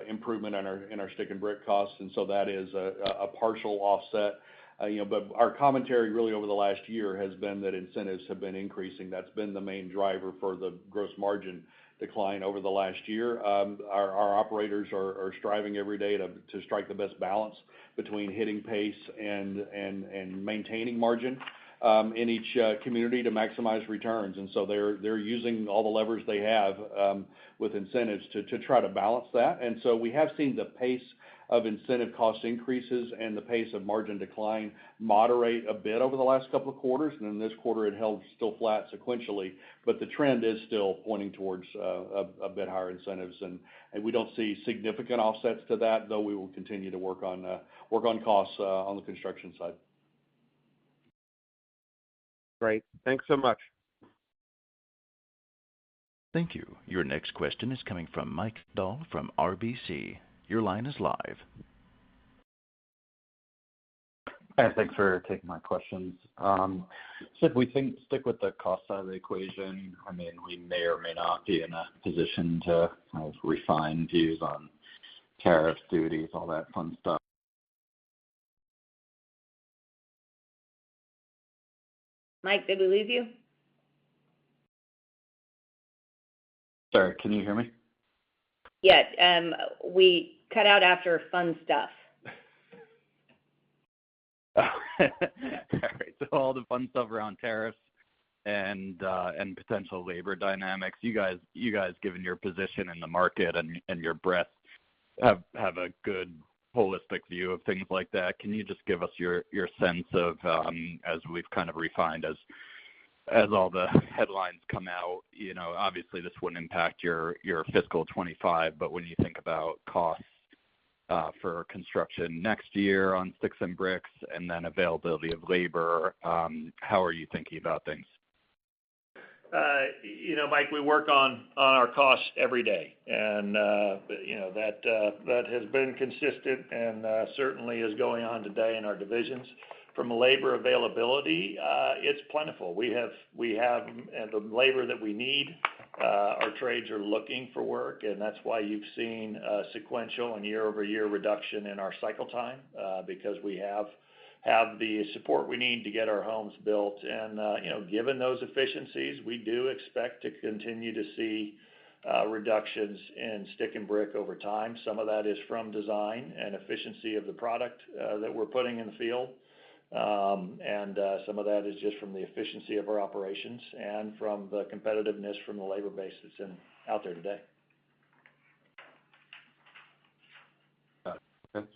improvement in our stick and brick costs, and so that is a partial offset. But our commentary really over the last year has been that incentives have been increasing. That's been the main driver for the gross margin decline over the last year. Our operators are striving every day to strike the best balance between hitting pace and maintaining margin in each community to maximize returns. And so they're using all the levers they have with incentives to try to balance that. And so we have seen the pace of incentive cost increases and the pace of margin decline moderate a bit over the last couple of quarters. And in this quarter, it held still flat sequentially, but the trend is still pointing towards a bit higher incentives. And we don't see significant offsets to that, though we will continue to work on costs on the construction side. Great. Thanks so much. Thank you. Your next question is coming from Mike Dahl from RBC. Your line is live. Hi, thanks for taking my questions. So if we stick with the cost side of the equation, I mean, we may or may not be in a position to kind of refine views on tariffs, duties, all that fun stuff. Mike, did we lose you? Sorry, can you hear me? Yeah, we cut out after fun stuff. All right, so all the fun stuff around tariffs and potential labor dynamics. You guys, given your position in the market and your breadth, have a good holistic view of things like that. Can you just give us your sense of, as we've kind of refined, as all the headlines come out, obviously this wouldn't impact your fiscal 25, but when you think about costs for construction next year on sticks and bricks and then availability of labor, how are you thinking about things? Mike, we work on our costs every day, and that has been consistent and certainly is going on today in our divisions. From labor availability, it's plentiful. We have the labor that we need. Our trades are looking for work, and that's why you've seen a sequential and year-over-year reduction in our cycle time, because we have the support we need to get our homes built. And, given those efficiencies, we do expect to continue to see reductions in stick and brick over time. Some of that is from design and efficiency of the product that we're putting in the field. And some of that is just from the efficiency of our operations and from the competitiveness from the labor base that's out there today. Okay.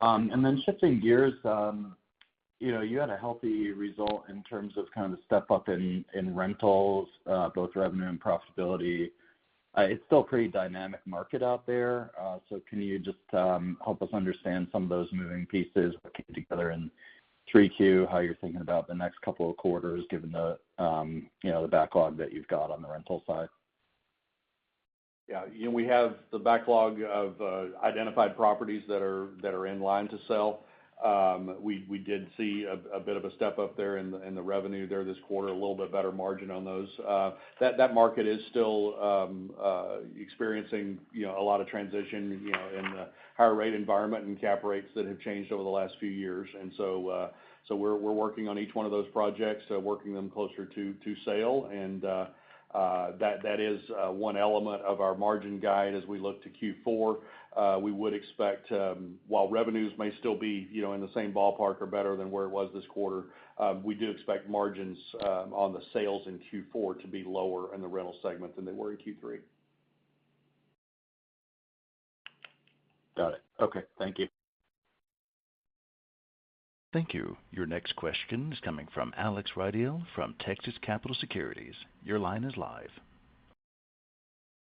And then shifting gears, you had a healthy result in terms of kind of the step up in rentals, both revenue and profitability. It's still a pretty dynamic market out there. So can you just help us understand some of those moving pieces, what came together in 3Q, how you're thinking about the next couple of quarters, given the backlog that you've got on the rental side? Yeah, we have the backlog of identified properties that are in line to sell. We did see a bit of a step up there in the revenue there this quarter, a little bit better margin on those. That market is still experiencing a lot of transition in the higher rate environment and cap rates that have changed over the last few years. And so we're working on each one of those projects, working them closer to sale, and that is one element of our margin guide as we look to Q4. We would expect, while revenues may still be in the same ballpark or better than where it was this quarter, we do expect margins on the sales in Q4 to be lower in the rental segment than they were in Q3. Got it. Okay, thank you. Thank you. Your next question is coming from Alex Rydiel from Texas Capital Securities. Your line is live.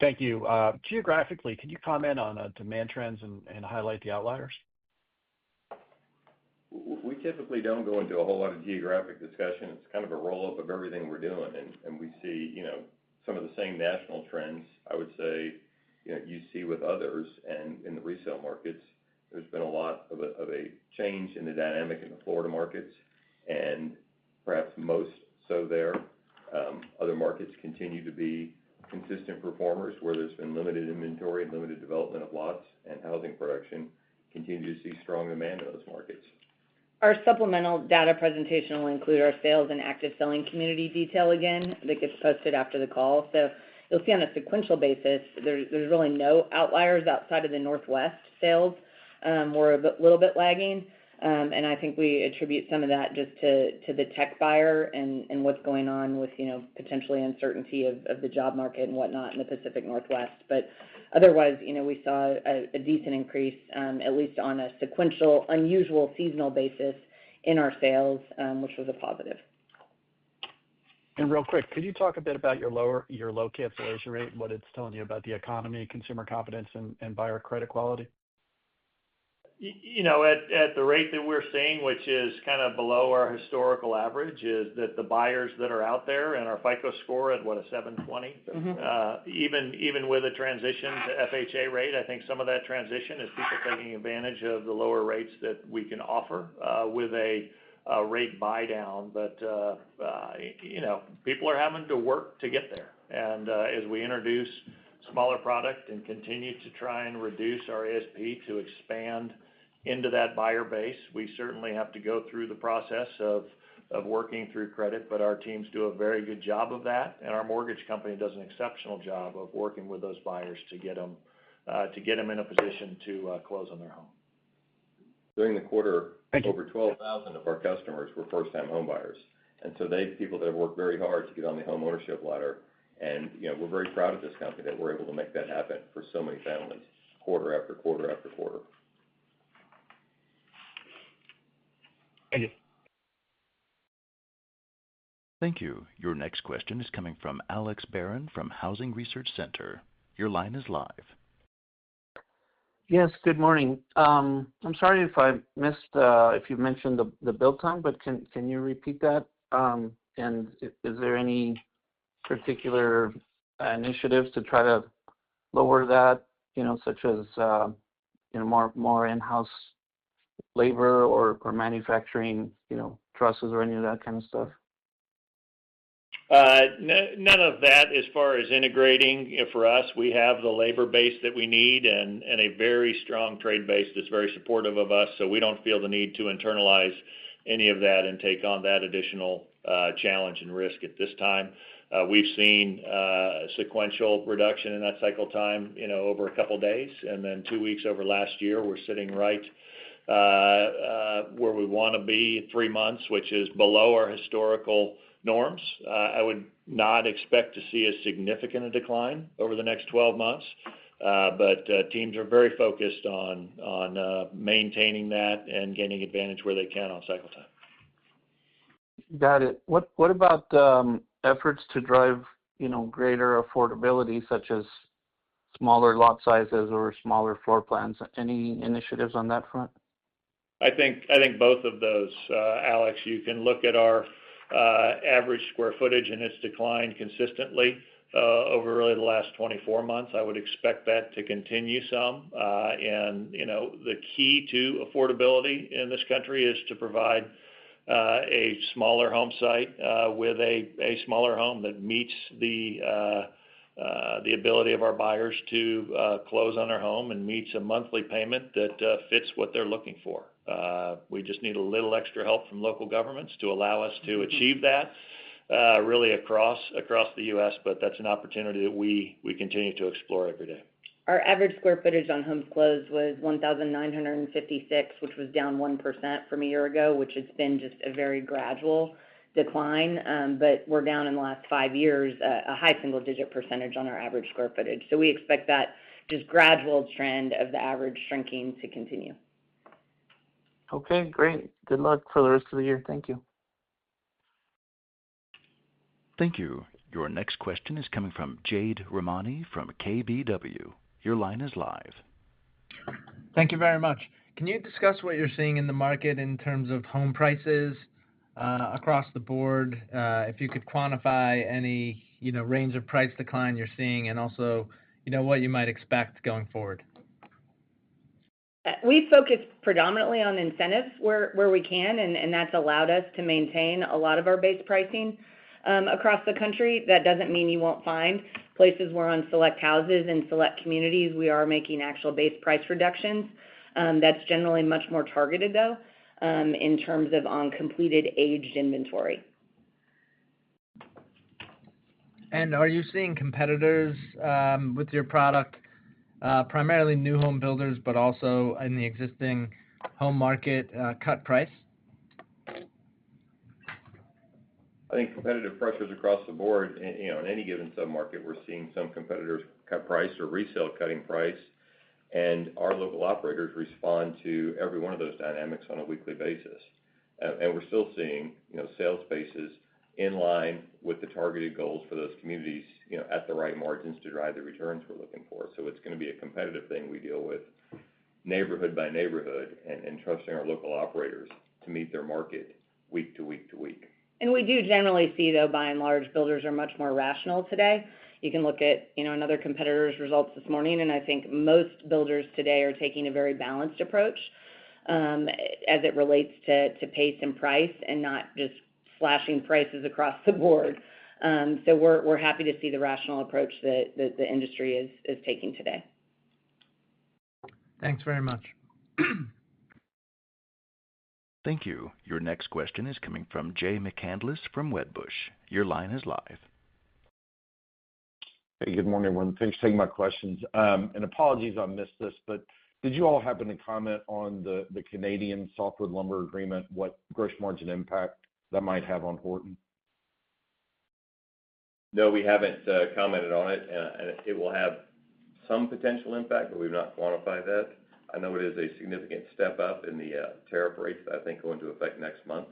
Thank you. Geographically, can you comment on demand trends and highlight the outliers? We typically don't go into a whole lot of geographic discussion. It's kind of a roll-up of everything we're doing, and we see, some of the same national trends, I would say, you see with others, and in the resale markets, there's been a lot of a change in the dynamic in the Florida markets, and perhaps most so there. Other markets continue to be consistent performers where there's been limited inventory and limited development of lots, and housing production continue to see strong demand in those markets. Our supplemental data presentation will include our sales and active selling community detail again that gets posted after the call. So you'll see on a sequential basis, there's really no outliers outside of the Northwest sales. We're a little bit lagging, and I think we attribute some of that just to the tech buyer and what's going on with, potentially uncertainty of the job market and whatnot in the Pacific Northwest. But otherwise, we saw a decent increase, at least on a sequential, unusual seasonal basis in our sales, which was a positive. And real quick, could you talk a bit about your low cancellation rate and what it's telling you about the economy, consumer confidence, and buyer credit quality? At the rate that we're seeing, which is kind of below our historical average, is that the buyers that are out there and our FICO score at, a 720? Even with a transition to FHA rate, I think some of that transition is people taking advantage of the lower rates that we can offer with a rate buy down. But, people are having to work to get there. And as we introduce smaller product and continue to try and reduce our ASP to expand into that buyer base, we certainly have to go through the process of working through credit, but our teams do a very good job of that, and our mortgage company does an exceptional job of working with those buyers to get them in a position to close on their home. During the quarter, over 12,000 of our customers were first-time home buyers, and so people that have worked very hard to get on the home ownership ladder, and we're very proud of this company that we're able to make that happen for so many families, quarter after quarter after quarter. Thank you. Thank you. Your next question is coming from Alex Barron from Housing Research Center. Your line is live. Yes, good morning. I'm sorry if I missed if you mentioned the build time, but can you repeat that? And is there any particular initiatives to try to lower that, such as more in-house labor or manufacturing, trusses or any of that kind of stuff? None of that as far as integrating. For us, we have the labor base that we need and a very strong trade base that's very supportive of us, so we don't feel the need to internalize any of that and take on that additional challenge and risk at this time. We've seen sequential reduction in that cycle time, over a couple days, and then 2 weeks over last year. We're sitting right where we want to be 3 months, which is below our historical norms. I would not expect to see a significant decline over the next 12 months, but teams are very focused on maintaining that and gaining advantage where they can on cycle time. Got it. What about efforts to drive, greater affordability, such as smaller lot sizes or smaller floor plans? Any initiatives on that front? I think both of those, Alex. You can look at our average square footage, and it's declined consistently over really the last 24 months. I would expect that to continue some. And the key to affordability in this country is to provide a smaller home site with a smaller home that meets the ability of our buyers to close on their home and meets a monthly payment that fits what they're looking for. We just need a little extra help from local governments to allow us to achieve that really across the U.S., but that's an opportunity that we continue to explore every day. Our average square footage on homes closed was 1,956, which was down 1% from a year ago, which has been just a very gradual decline, but we're down in the last 5 years a high single-digit percentage on our average square footage. So we expect that just gradual trend of the average shrinking to continue. Okay, great. Good luck for the rest of the year. Thank you. Thank you. Your next question is coming from Jade Rahmani from KBW. Your line is live. Thank you very much. Can you discuss what you're seeing in the market in terms of home prices across the board? If you could quantify any, range of price decline you're seeing, and also, what you might expect going forward. We focus predominantly on incentives where we can, and that's allowed us to maintain a lot of our base pricing across the country. That doesn't mean you won't find places where on select houses and select communities we are making actual base price reductions. That's generally much more targeted, though, in terms of on completed aged inventory. And are you seeing competitors with your product, primarily new home builders, but also in the existing home market, cut price? I think competitive pressures across the board, in any given submarket, we're seeing some competitors cut price or resale cutting price, and our local operators respond to every one of those dynamics on a weekly basis. And we're still seeing, sales paces in line with the targeted goals for those communities, at the right margins to drive the returns we're looking for. So it's going to be a competitive thing we deal with neighborhood by neighborhood and trusting our local operators to meet their market week to week to week. And we do generally see, though, by and large, builders are much more rational today. You can look at, another competitor's results this morning, and I think most builders today are taking a very balanced approach as it relates to pace and price, and not just slashing prices across the board. So we're happy to see the rational approach that the industry is taking today. Thanks very much. Thank you. Your next question is coming from Jay McCandless from Wedbush. Your line is live. Hey, good morning, everyone. Thanks for taking my questions. And apologies I missed this, but did you all happen to comment on the Canadian softwood lumber agreement, what gross margin impact that might have on Horton? No, we haven't commented on it, and it will have some potential impact, but we've not quantified that. I know it is a significant step up in the tariff rates that I think go into effect next month,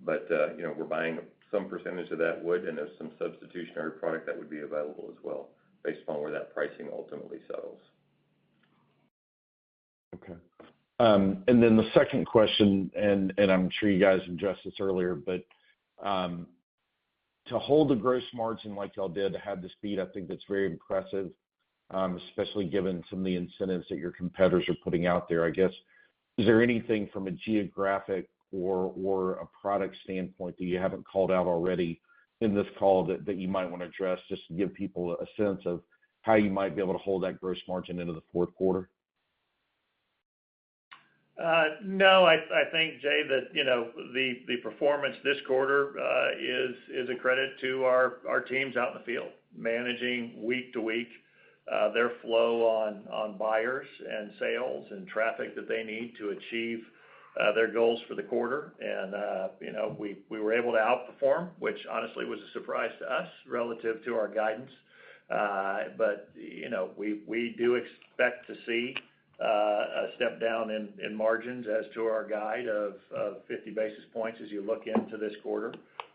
but we're buying some percentage of that wood, and there's some substitutionary product that would be available as well, based upon where that pricing ultimately settles. Okay. And then the second question, and I'm sure you guys addressed this earlier, but to hold the gross margin like y'all did, to have the speed, I think that's very impressive, especially given some of the incentives that your competitors are putting out there. I guess, is there anything from a geographic or a product standpoint that you haven't called out already in this call that you might want to address, just to give people a sense of how you might be able to hold that gross margin into the fourth quarter? No, I think, Jay, that the performance this quarter is a credit to our teams out in the field, managing week to week their flow on buyers and sales and traffic that they need to achieve their goals for the quarter. And we were able to outperform, which honestly was a surprise to us relative to our guidance. But we do expect to see a step down in margins as to our guide of 50 basis points as you look into this quarter.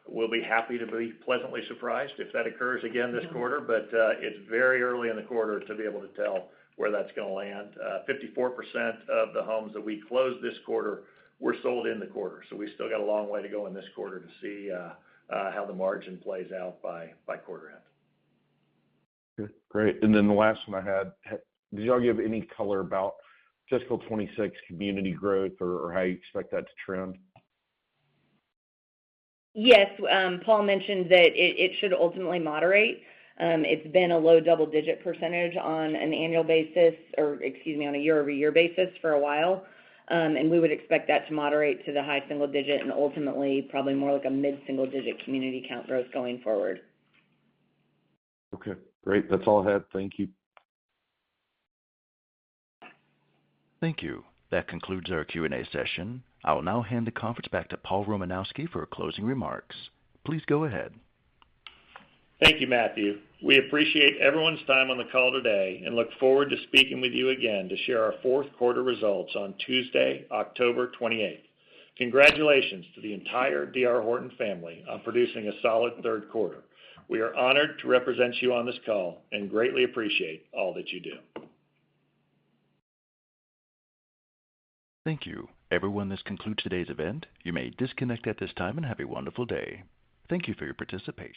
We'll be happy to be pleasantly surprised if that occurs again this quarter, but it's very early in the quarter to be able to tell where that's going to land. 54% of the homes that we closed this quarter were sold in the quarter, so we still got a long way to go in this quarter to see how the margin plays out by quarter end. Good. Great. And then the last one I had, did y'all give any color about fiscal 26 community growth or how you expect that to trend? Yes, Paul mentioned that it should ultimately moderate. It's been a low double-digit percentage on an annual basis, on a year-over-year basis for a while. And we would expect that to moderate to the high single-digit and ultimately probably more like a mid-single-digit community count growth going forward. Okay, great. That's all I had. Thank you. Thank you. That concludes our Q&A session. I will now hand the conference back to Paul Romanowski for closing remarks. Please go ahead. Thank you, Matthew. We appreciate everyone's time on the call today and look forward to speaking with you again to share our fourth quarter results on Tuesday, October 28th. Congratulations to the entire D.R. Horton family on producing a solid third quarter. We are honored to represent you on this call and greatly appreciate all that you do. Thank you. Everyone, this concludes today's event. You may disconnect at this time and have a wonderful day. Thank you for your participation.